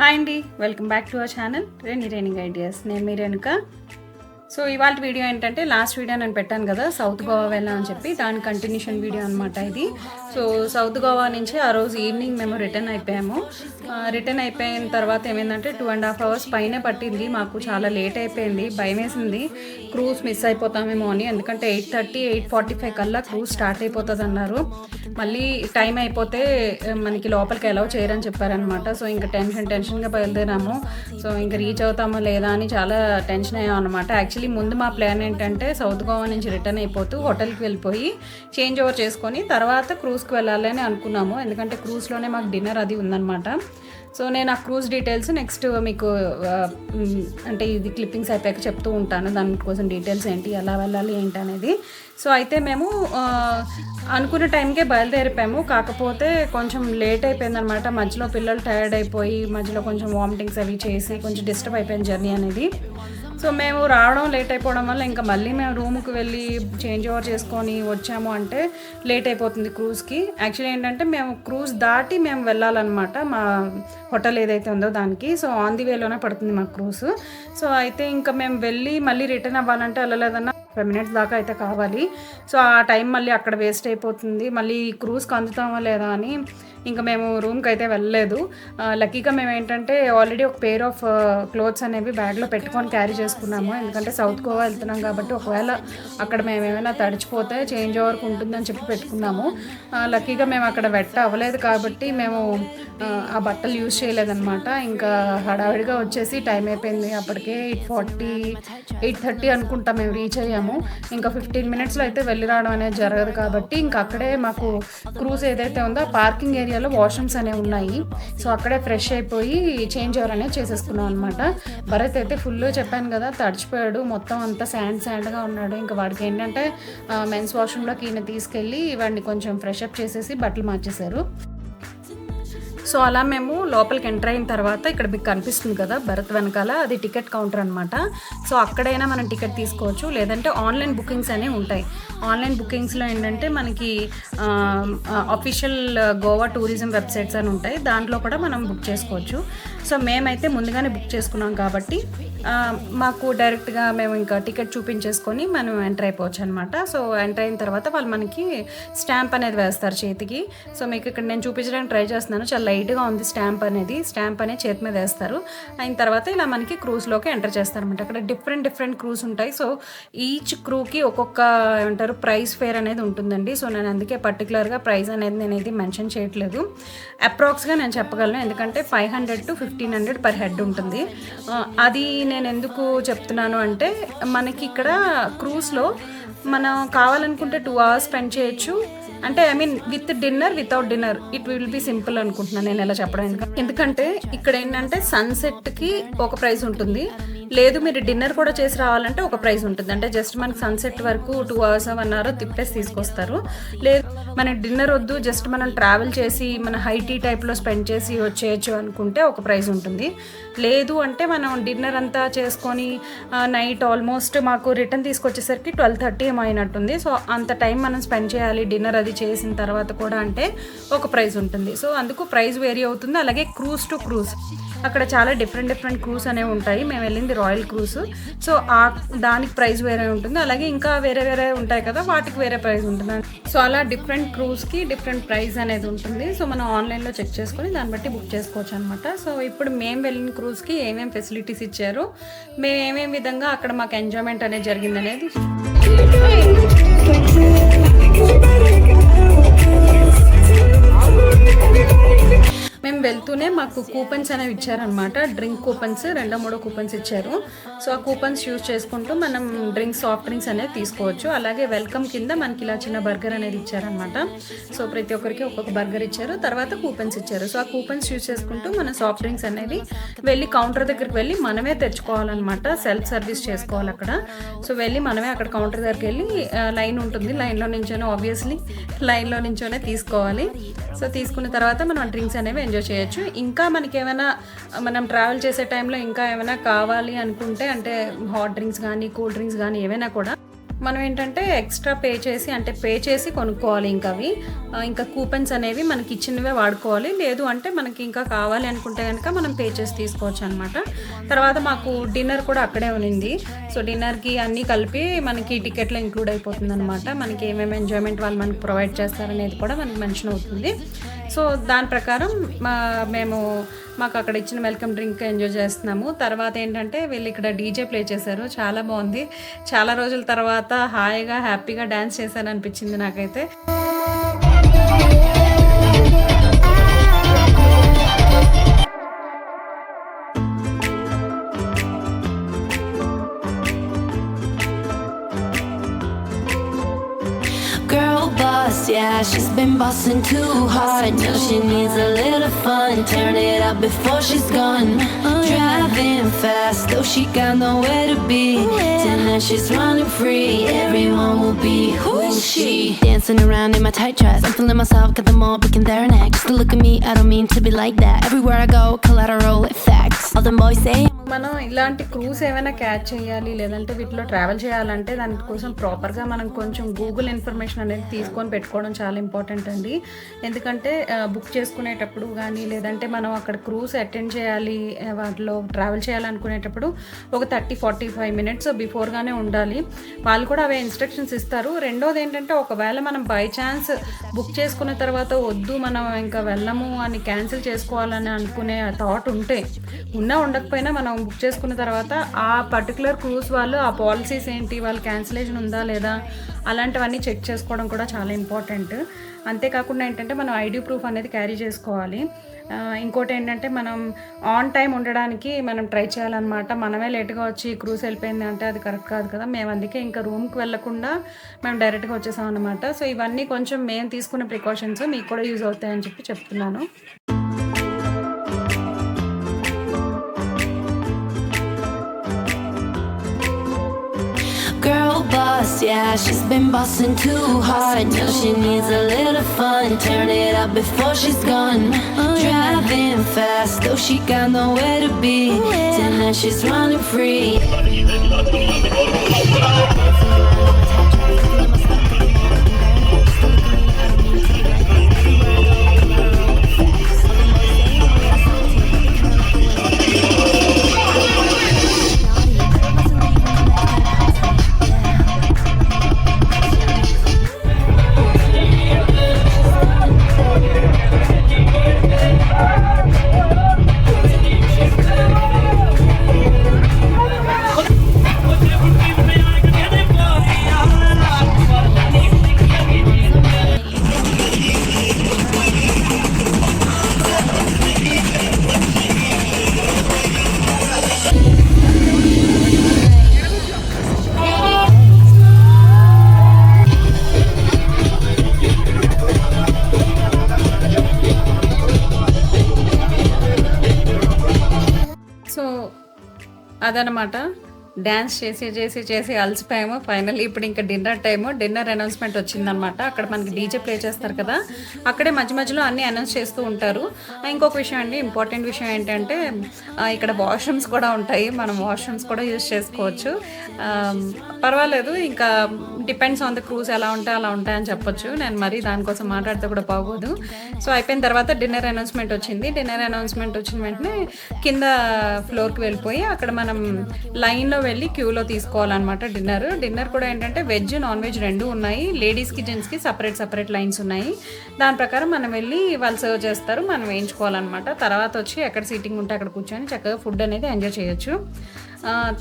Hi అండి, welcome back to our channel reigning ideas. నేను మీ Renuka. So ఇవాళ వీడియో ఏంటంటే, లాస్ట్ వీడియో నేను పెట్టాను కదా సౌత్ గోవా వెళ్ళా అని చెప్పి, దాని కంటిన్యూషన్ వీడియో అనమాట ఇది. సో సౌత్ గోవా నుంచి ఆ రోజు ఈవినింగ్ మేము రిటర్న్ అయిపోయాము. రిటర్న్ అయిపోయిన తర్వాత ఏమైందంటే 2.5 hours పైనే పట్టింది. మాకు చాలా లేట్ అయిపోయింది, భయం వేసింది క్రూజ్ మిస్ అయిపోతామేమో అని. ఎందుకంటే 8:30 8:45 కల్లా క్రూజ్ స్టార్ట్ అయిపోతుంది అన్నారు. మళ్ళీ టైం అయిపోతే మనకి లోపలికి అలౌ చేయరని చెప్పారనమాట. సో ఇంకా టెన్షన్గా బయలుదేరాము. సో ఇంకా రీచ్ అవుతామో లేదా అని చాలా టెన్షన్ అయ్యాం అనమాట. యాక్చువల్లీ ముందు మా ప్లాన్ ఏంటంటే సౌత్ గోవా నుంచి రిటర్న్ అయిపోతూ హోటల్కి వెళ్ళిపోయి చేంజ్ ఓవర్ చేసుకొని తర్వాత క్రూజ్కి వెళ్ళాలని అనుకున్నాము. ఎందుకంటే క్రూజ్లోనే మాకు డిన్నర్ అది ఉందన్నమాట. సో నేను ఆ క్రూజ్ డీటెయిల్స్ నెక్స్ట్ మీకు అంటే ఇది క్లిప్పింగ్స్ అయిపోయాక చెప్తూ ఉంటాను, దానికోసం డీటెయిల్స్ ఏంటి, ఎలా వెళ్ళాలి ఏంటి అనేది. సో అయితే మేము అనుకున్న టైంకే బయలుదేరిపోయాము. కాకపోతే కొంచెం లేట్ అయిపోయిందనమాట. మధ్యలో పిల్లలు టైర్డ్ అయిపోయి మధ్యలో కొంచెం వామిటింగ్స్ అవి చేసి కొంచెం డిస్టర్బ్ అయిపోయింది జర్నీ అనేది. సో మేము రావడం లేట్ అయిపోవడం వల్ల ఇంకా మళ్ళీ మేము రూమ్కి వెళ్ళి చేంజ్ ఓవర్ చేసుకొని వచ్చాము అంటే లేట్ అయిపోతుంది క్రూజ్కి. యాక్చువల్లీ ఏంటంటే మేము క్రూజ్ దాటి మేము వెళ్ళాలన్నమాట మా హోటల్ ఏదైతే ఉందో దానికి. సో ఆన్ ది వేలోనే పడుతుంది మా క్రూజ్. సో అయితే ఇంకా మేము వెళ్ళి మళ్ళీ రిటర్న్ అవ్వాలంటే వెళ్ళలేదన్నా 5 minutes దాకా అయితే కావాలి. సో ఆ టైం మళ్ళీ అక్కడ వేస్ట్ అయిపోతుంది. మళ్ళీ క్రూజ్కి అందుతామో లేదా అని ఇంకా మేము రూమ్కి అయితే వెళ్ళలేదు. లక్కీగా మేము ఏంటంటే ఆల్రెడీ ఒక పేర్ ఆఫ్ క్లోత్స్ అనేవి బ్యాగ్లో పెట్టుకొని క్యారీ చేసుకున్నాము. ఎందుకంటే సౌత్ గోవా వెళ్తున్నాం కాబట్టి ఒకవేళ అక్కడ మేము ఏమైనా తడిచిపోతే చేంజ్ ఓవర్కి ఉంటుందని చెప్పి పెట్టుకున్నాము. లక్కీగా మేము అక్కడ వెట్ట అవ్వలేదు కాబట్టి మేము ఆ బట్టలు యూజ్ చేయలేదన్నమాట. ఇంకా హడావిడిగా వచ్చేసి టైం అయిపోయింది. అప్పటికే 8:40 8:30 అనుకుంటా మేము రీచ్ అయ్యాము. ఇంకా 15 minutesలో అయితే వెళ్ళి రావడం అనేది జరగదు కాబట్టి ఇంకా అక్కడే మాకు క్రూజ్ ఏదైతే ఉందో ఆ పార్కింగ్ ఏరియాలో వాష్రూమ్స్ అనేవి ఉన్నాయి. సో అక్కడే ఫ్రెష్ అయిపోయి చేంజ్ ఓవర్ అనేది చేసేసుకున్నాం అనమాట. భరత్ అయితే ఫుల్ చెప్పాను కదా తడిచిపోయాడు, మొత్తం అంతా శాండ్గా ఉన్నాడు. ఇంకా వాడికి ఏంటంటే మెన్స్ వాష్రూమ్లోకి ఈయన తీసుకెళ్ళి వాడిని కొంచెం ఫ్రెష్ అప్ చేసేసి బట్టలు మార్చేశారు. సో అలా మేము లోపలికి ఎంటర్ అయిన తర్వాత ఇక్కడ మీకు కనిపిస్తుంది కదా భరత్ వెనకాల, అది టికెట్ కౌంటర్ అనమాట. సో అక్కడైనా మనం టికెట్ తీసుకోవచ్చు, లేదంటే ఆన్లైన్ బుకింగ్స్ అనేవి ఉంటాయి. ఆన్లైన్ బుకింగ్స్లో ఏంటంటే మనకి అఫీషియల్ గోవా టూరిజం వెబ్సైట్స్ అని ఉంటాయి, దాంట్లో కూడా మనం బుక్ చేసుకోవచ్చు. సో మేమైతే ముందుగానే బుక్ చేసుకున్నాం కాబట్టి మాకు డైరెక్ట్గా మేము ఇంకా టికెట్ చూపించేసుకొని మనం ఎంటర్ అయిపోవచ్చు అనమాట. సో ఎంటర్ అయిన తర్వాత వాళ్ళు మనకి స్టాంప్ అనేది వేస్తారు చేతికి. సో మీకు ఇక్కడ నేను చూపించడానికి ట్రై చేస్తున్నాను, చాలా లైట్గా ఉంది స్టాంప్ అనేది చేతి మీద వేస్తారు. అయిన తర్వాత ఇలా మనకి క్రూజ్లోకి ఎంటర్ చేస్తారనమాట. అక్కడ డిఫరెంట్ క్రూజ్ ఉంటాయి. సో ఈచ్ క్రూకి ఒక్కొక్క ఏమంటారు ప్రైస్ ఫేర్ అనేది ఉంటుందండి. సో నేను అందుకే పర్టికులర్గా ప్రైస్ అనేది నేను ఇది మెన్షన్ చేయట్లేదు, అప్రాక్స్గా నేను చెప్పగలను. ఎందుకంటే 500 to 1500 per head ఉంటుంది. అది నేను ఎందుకు చెప్తున్నాను అంటే మనకి ఇక్కడ క్రూజ్లో మనం కావాలనుకుంటే 2 hours స్పెండ్ చేయొచ్చు. అంటే I mean with dinner without dinner it will be simple అనుకుంటున్నాను నేను ఎలా చెప్పడం. ఎందుకంటే ఇక్కడ ఏంటంటే సన్సెట్కి ఒక ప్రైస్ ఉంటుంది, లేదు మీరు డిన్నర్ కూడా చేసి రావాలంటే ఒక ప్రైస్ ఉంటుంది. అంటే జస్ట్ మనకి సన్సెట్ వరకు 2 hours 1 hour తిప్పేసి తీసుకొస్తారు. లేదు మనకి డిన్నర్ వద్దు, జస్ట్ మనం ట్రావెల్ చేసి మన హై టీ టైప్లో స్పెండ్ చేసి వచ్చేయచ్చు అనుకుంటే ఒక ప్రైస్ ఉంటుంది. లేదు అంటే మనం డిన్నర్ అంతా చేసుకొని నైట్ ఆల్మోస్ట్ మాకు రిటర్న్ తీసుకొచ్చేసరికి 12:30 ఏమో అయినట్టుంది. సో అంత టైం మనం స్పెండ్ చేయాలి డిన్నర్ అది చేసిన తర్వాత కూడా అంటే ఒక ప్రైస్ ఉంటుంది. సో అందుకు ప్రైస్ వేరీ అవుతుంది. అలాగే క్రూజ్ టు క్రూజ్ అక్కడ చాలా డిఫరెంట్ క్రూజ్ అనేవి ఉంటాయి. మేము వెళ్ళింది రాయల్ క్రూజ్. సో దానికి ప్రైస్ వేరే ఉంటుంది. అలాగే ఇంకా వేరే ఉంటాయి కదా, వాటికి వేరే ప్రైస్ ఉంటుంది. సో అలా డిఫరెంట్ క్రూజ్కి డిఫరెంట్ ప్రైస్ అనేది ఉంటుంది. సో మనం ఆన్లైన్లో చెక్ చేసుకొని దాన్ని బట్టి బుక్ చేసుకోవచ్చు అనమాట. సో ఇప్పుడు మేము వెళ్ళిన క్రూజ్కి ఏమేమి ఫెసిలిటీస్ ఇచ్చారు, మేము ఏమేమి విధంగా అక్కడ మాకు ఎంజాయ్మెంట్ అనేది జరిగింది అనేది మేము వెళ్తూనే మాకు కూపన్స్ అనేవి ఇచ్చారనమాట. డ్రింక్ కూపన్స్ 2-3 కూపన్స్ ఇచ్చారు. సో ఆ కూపన్స్ యూజ్ చేసుకుంటూ మనం సాఫ్ట్ డ్రింక్స్ అనేది తీసుకోవచ్చు. అలాగే వెల్కమ్ కింద మనకి ఇలా చిన్న బర్గర్ అనేది ఇచ్చారనమాట. సో ప్రతి ఒక్కరికి ఒక్కొక్క బర్గర్ ఇచ్చారు, తర్వాత కూపన్స్ ఇచ్చారు. సో ఆ కూపన్స్ యూజ్ చేసుకుంటూ మన సాఫ్ట్ డ్రింక్స్ అనేవి వెళ్ళి కౌంటర్ దగ్గరికి వెళ్ళి మనమే తెచ్చుకోవాలన్నమాట. సెల్ఫ్ సర్వీస్ చేసుకోవాలి అక్కడ. సో వెళ్ళి మనమే అక్కడ కౌంటర్ దగ్గరికి వెళ్ళి లైన్ ఉంటుంది, లైన్లో నుంచోనే ఆబ్వియస్లీ లైన్లో నుంచోనే తీసుకోవాలి. సో తీసుకున్న తర్వాత మనం డ్రింక్స్ అనేవి ఎంజాయ్ చేయొచ్చు. ఇంకా మనకి ఏమైనా మనం ట్రావెల్ చేసే టైంలో ఇంకా ఏమైనా కావాలి అనుకుంటే అంటే హాట్ డ్రింక్స్ కానీ కూల్ డ్రింక్స్ కానీ ఏమైనా కూడా మనం ఏంటంటే ఎక్స్ట్రా పే చేసి కొనుక్కోవాలి. ఇంకా అవి ఇంకా కూపన్స్ అనేవి మనకి ఇచ్చినవే వాడుకోవాలి. లేదు అంటే మనకి ఇంకా కావాలి అనుకుంటే కనుక మనం పే చేసి తీసుకోవచ్చు అనమాట. తర్వాత మాకు డిన్నర్ కూడా అక్కడే ఉన్నింది. సో డిన్నర్కి అన్నీ కలిపి మనకి టికెట్లో ఇంక్లూడ్ అయిపోతుంది అనమాట. మనకి ఏమేమి ఎంజాయ్మెంట్ వాళ్ళు మనకి ప్రొవైడ్ చేస్తారనేది కూడా మనకి మెన్షన్ అవుతుంది. సో దాని ప్రకారం మాకు అక్కడ ఇచ్చిన వెల్కమ్ డ్రింక్ ఎంజాయ్ చేస్తున్నాము. తర్వాత ఏంటంటే వీళ్ళు ఇక్కడ డీజే ప్లే చేశారు, చాలా బాగుంది. చాలా రోజుల తర్వాత హాయిగా హ్యాపీగా డ్యాన్స్ చేశాను అనిపించింది నాకైతే. Yeah, she's been bossing too hard. Now she needs a little fun. Turn it up before she's gone. Driving fast, though she got nowhere to be. Tonight she's running free. Everyone will be who's she? Dancing around in my tight dress. I'm feeling myself, got them all breaking their necks. Just look at me, I don't mean to be like that. Everywhere I go, collateral effects. All them boys say. మనం ఇలాంటి cruise ఏమైనా catch చేయాలి లేదంటే వీటిలో travel చేయాలంటే దానికోసం ప్రాపర్గా మనం కొంచెం గూగుల్ ఇన్ఫర్మేషన్ అనేది తీసుకొని పెట్టుకోవడం చాలా ఇంపార్టెంట్ అండి. ఎందుకంటే బుక్ చేసుకునేటప్పుడు కానీ లేదంటే మనం అక్కడ క్రూజ్ అటెండ్ చేయాలి, వాటిలో ట్రావెల్ చేయాలనుకునేటప్పుడు ఒక 30-45 మినిట్స్ బిఫోర్గానే ఉండాలి. వాళ్ళు కూడా అవే ఇన్స్ట్రక్షన్స్ ఇస్తారు. రెండోది ఏంటంటే ఒకవేళ మనం బై ఛాన్స్ బుక్ చేసుకున్న తర్వాత వద్దు మనం ఇంకా వెళ్ళము అని క్యాన్సిల్ చేసుకోవాలని అనుకునే థాట్ ఉంటే ఉండకపోయినా మనం బుక్ చేసుకున్న తర్వాత ఆ పర్టికులర్ క్రూజ్ వాళ్ళు ఆ పాలసీస్ ఏంటి, వాళ్ళ క్యాన్సిలేషన్ ఉందా లేదా అలాంటివన్నీ చెక్ చేసుకోవడం కూడా చాలా ఇంపార్టెంట్. అంతేకాకుండా ఏంటంటే మనం ఐడి ప్రూఫ్ అనేది క్యారీ చేసుకోవాలి. ఇంకోటి ఏంటంటే మనం ఆన్ టైం ఉండడానికి మనం ట్రై చేయాలన్నమాట. మనమే లేట్గా వచ్చి క్రూజ్ వెళ్ళిపోయింది అంటే అది కరెక్ట్ కాదు కదా. మేము అందుకే ఇంకా రూమ్కి వెళ్ళకుండా మేము డైరెక్ట్గా వచ్చేసాం అనమాట. సో ఇవన్నీ కొంచెం మేము తీసుకునే ప్రికాషన్స్ మీకు కూడా యూజ్ అవుతాయని చెప్తున్నాను. Girl boss, yeah, she's been bossing too hard. Now she needs a little fun. Turn it up before she's gone. Driving fast, though she got nowhere to be. Tonight she's running free. అదనమాట. Dance చేసి అలసిపోయాము. Finally ఇప్పుడు ఇంకా dinner announcement వచ్చిందనమాట. అక్కడ మనకి DJ play చేస్తారు కదా, అక్కడే మధ్యలో అన్నీ అనౌన్స్ చేస్తూ ఉంటారు. ఇంకొక విషయం అండి, ఇంపార్టెంట్ విషయం ఏంటంటే ఇక్కడ వాష్రూమ్స్ కూడా ఉంటాయి. మనం వాష్రూమ్స్ కూడా యూజ్ చేసుకోవచ్చు. పర్వాలేదు, ఇంకా డిపెండ్స్ ఆన్ ద క్రూజ్ ఎలా ఉంటే అలా ఉంటాయని చెప్పొచ్చు. నేను మరీ దానికోసం మాట్లాడితే కూడా బాగోదు. సో అయిపోయిన తర్వాత డిన్నర్ అనౌన్స్మెంట్ వచ్చింది. డిన్నర్ అనౌన్స్మెంట్ వచ్చిన వెంటనే కింద ఫ్లోర్కి వెళ్ళిపోయి అక్కడ మనం లైన్లో వెళ్ళి క్యూలో తీసుకోవాలన్నమాట. డిన్నర్ కూడా ఏంటంటే వెజ్ నాన్ వెజ్ రెండు ఉన్నాయి. లేడీస్కి జెంట్స్కి సపరేట్ లైన్స్ ఉన్నాయి. దాని ప్రకారం మనం వెళ్ళి వాళ్ళు సర్వ్ చేస్తారు, మనం వేయించుకోవాలన్నమాట. తర్వాత వచ్చి ఎక్కడ సీటింగ్ ఉంటే అక్కడ కూర్చొని చక్కగా ఫుడ్ అనేది ఎంజాయ్ చేయొచ్చు.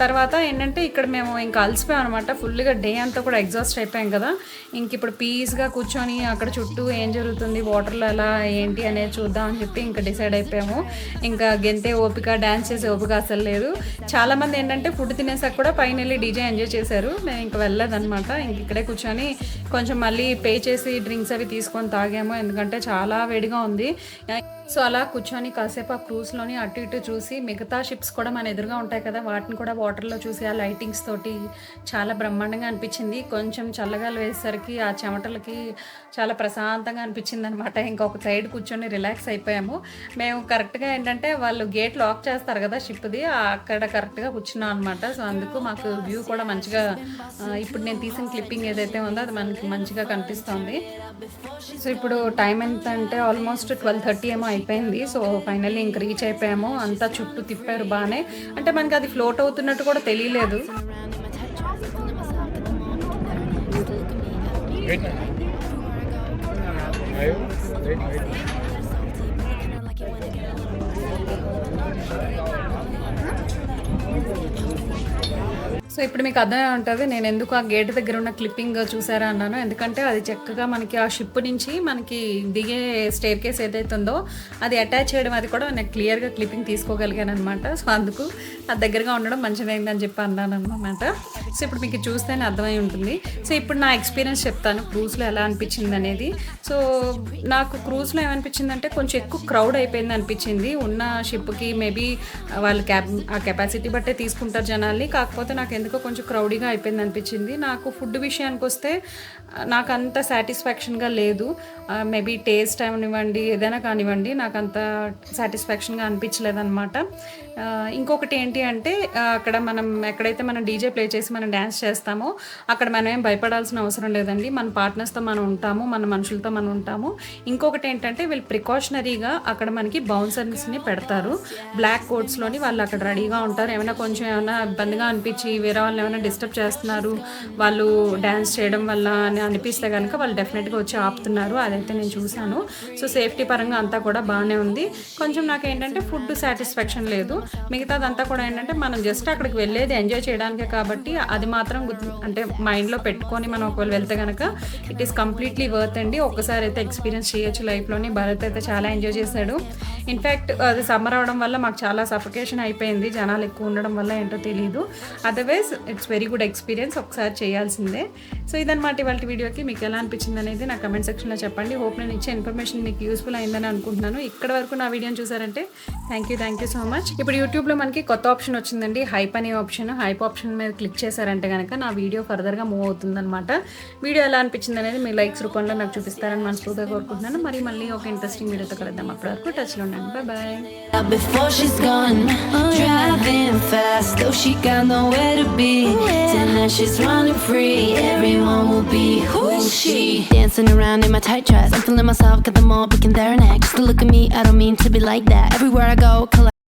తర్వాత ఏంటంటే ఇక్కడ మేము ఇంకా అలసిపోయాం అనమాట. ఫుల్గా డే అంతా కూడా ఎగ్జాస్ట్ అయిపోయాం కదా. ఇంక ఇప్పుడు పీస్గా కూర్చొని అక్కడ చుట్టూ ఏం జరుగుతుంది, వాటర్లో ఎలా ఏంటి అనేది చూద్దామని చెప్పి ఇంకా డిసైడ్ అయిపోయాము. ఇంకా గెంతే ఓపిక, డ్యాన్స్ చేసే ఓపిక అసలు లేదు. చాలామంది ఏంటంటే ఫుడ్ తినేసాక కూడా పైన వెళ్ళి డీజే ఎంజాయ్ చేశారు. మేము ఇంకా వెళ్ళలేదన్నమాట. ఇంక ఇక్కడే కూర్చొని కొంచెం మళ్ళీ పే చేసి డ్రింక్స్ అవి తీసుకొని తాగాము, ఎందుకంటే చాలా వేడిగా ఉంది. సో అలా కూర్చొని కాసేపు ఆ క్రూజ్లోని అటు ఇటు చూసి మిగతా షిప్స్ కూడా మన ఎదురుగా ఉంటాయి కదా, వాటిని వాటిని కూడా వాటర్లో చూసి ఆ లైటింగ్స్ తోటి చాలా బ్రహ్మాండంగా అనిపించింది. కొంచెం చల్లగాలి వేసేసరికి ఆ చెమటలకి చాలా ప్రశాంతంగా అనిపించింది అనమాట. ఇంకొక సైడ్ కూర్చొని రిలాక్స్ అయిపోయాము. మేము కరెక్ట్గా ఏంటంటే వాళ్ళు గేట్ లాక్ చేస్తారు కదా షిప్ది, అక్కడ కరెక్ట్గా కూర్చున్నాం అనమాట. సో అందుకు మాకు వ్యూ కూడా మంచిగా ఇప్పుడు నేను తీసిన క్లిప్పింగ్ ఏదైతే ఉందో అది మనకి మంచిగా కనిపిస్తుంది. సో ఇప్పుడు టైం ఎంత అంటే ఆల్మోస్ట్ 12:30 ఏమో అయిపోయింది. సో ఫైనల్లీ ఇంక రీచ్ అయిపోయాము. అంతా చుట్టూ తిప్పారు బాగానే, అంటే మనకి అది ఫ్లోట్ అవుతున్నట్టు కూడా తెలియలేదు. సో ఇప్పుడు మీకు అర్థమే ఉంటుంది నేను ఎందుకు ఆ గేట్ దగ్గర ఉన్న క్లిప్పింగ్ చూసారా అన్నాను. ఎందుకంటే అది చక్కగా మనకి ఆ షిప్ నుంచి మనకి దిగే స్టేర్ కేస్ ఏదైతే ఉందో అది అటాచ్ చేయడం, అది కూడా నేను క్లియర్గా క్లిప్పింగ్ తీసుకోగలిగాను అనమాట. సో అందుకు అది దగ్గరగా ఉండడం మంచిదైందని చెప్పి అన్నాను అనమాట. సో ఇప్పుడు మీకు చూస్తేనే అర్థమై ఉంటుంది. సో ఇప్పుడు నా ఎక్స్పీరియన్స్ చెప్తాను క్రూజ్లో ఎలా అనిపించింది అనేది. సో నాకు క్రూజ్లో ఏమనిపించిందంటే కొంచెం ఎక్కువ క్రౌడ్ అయిపోయింది అనిపించింది. ఉన్న షిప్కి మేబీ వాళ్ళు ఆ కెపాసిటీ బట్టే తీసుకుంటారు జనాల్ని, కాకపోతే నాకు ఎందుకో కొంచెం క్రౌడీగా అయిపోయింది అనిపించింది. నాకు ఫుడ్ విషయానికి వస్తే నాకు అంత సాటిస్ఫాక్షన్గా లేదు. మేబీ టేస్ట్ అవనివ్వండి ఏదైనా కానివ్వండి నాకు అంత సాటిస్ఫాక్షన్గా అనిపించలేదు అనమాట. ఇంకొకటి ఏంటి అంటే అక్కడ మనం ఎక్కడైతే మనం డీజే ప్లే చేసి మనం డ్యాన్స్ చేస్తామో అక్కడ మనం ఏం భయపడాల్సిన అవసరం లేదండి. మన పార్ట్నర్స్తో మనం ఉంటాము, మన మనుషులతో మనం ఉంటాము. ఇంకొకటి ఏంటంటే వీళ్ళు ప్రికాషనరీగా అక్కడ మనకి బౌన్సర్స్ని పెడతారు. బ్లాక్ కోట్స్లోని వాళ్ళు అక్కడ రెడీగా ఉంటారు. ఏమైనా కొంచెం ఏమైనా ఇబ్బందిగా అనిపించి వేరే వాళ్ళు ఏమైనా డిస్టర్బ్ చేస్తున్నారు, వాళ్ళు డ్యాన్స్ చేయడం వల్ల అని అనిపిస్తే కనుక వాళ్ళు డెఫినెట్గా వచ్చి ఆపుతున్నారు. అదైతే నేను చూశాను. సో సేఫ్టీ పరంగా అంతా కూడా బాగానే ఉంది. కొంచెం నాకు ఏంటంటే ఫుడ్ సాటిస్ఫాక్షన్ లేదు. మిగతాదంతా కూడా ఏంటంటే మనం జస్ట్ అక్కడికి వెళ్ళేది ఎంజాయ్ చేయడానికే కాబట్టి అది మాత్రం అంటే మైండ్లో పెట్టుకొని మనం ఒకవేళ వెళ్తే కనుక ఇట్ ఈస్ కంప్లీట్లీ వర్త్ అండి. ఒక్కసారి అయితే ఎక్స్పీరియన్స్ చేయొచ్చు లైఫ్లోని. భరత్ అయితే చాలా ఎంజాయ్ చేశాడు. ఇన్ఫ్యాక్ట్ అది సమ్మర్ అవడం వల్ల మాకు చాలా సఫికేషన్ అయిపోయింది, జనాలు ఎక్కువ ఉండడం వల్ల ఏంటో తెలియదు. Otherwise it's very good experience, ఒకసారి చేయాల్సిందే. సో ఇదన్నమాట ఇవాళ వీడియోకి. మీకు ఎలా అనిపించింది అనేది నా కమెంట్ సెక్షన్లో చెప్పండి. హోప్ నేను ఇచ్చే ఇన్ఫర్మేషన్ మీకు యూస్ఫుల్ అయిందని అనుకుంటున్నాను. ఇక్కడ వరకు నా వీడియోని చూసారంటే థ్యాంక్ యూ సో మచ్. ఇప్పుడు యూట్యూబ్లో మనకి కొత్త ఆప్షన్ వచ్చిందండి, హైప్ అనే ఆప్షన్. హైప్ ఆప్షన్ మీద క్లిక్ చేశారంటే కనుక నా వీడియో ఫర్దర్గా మూవ్ అవుతుందన్నమాట. వీడియో ఎలా అనిపించింది అనేది మీ లైక్స్ రూపంలో నాకు చూపిస్తారని మనస్ఫూర్తిగా కోరుకుంటున్నాను. మళ్ళీ ఒక ఇంట్రెస్టింగ్ వీడియోతో కలుద్దాం. అప్పటి వరకు టచ్లో ఉండండి. Bye. Before she's gone, driving fast, though she got nowhere to be. Tonight she's running free, everyone will be who's she? Dancing around in my tight dress, I'm feeling myself, got them all looking there next. Look at me, I don't mean to be like that. Everywhere I go,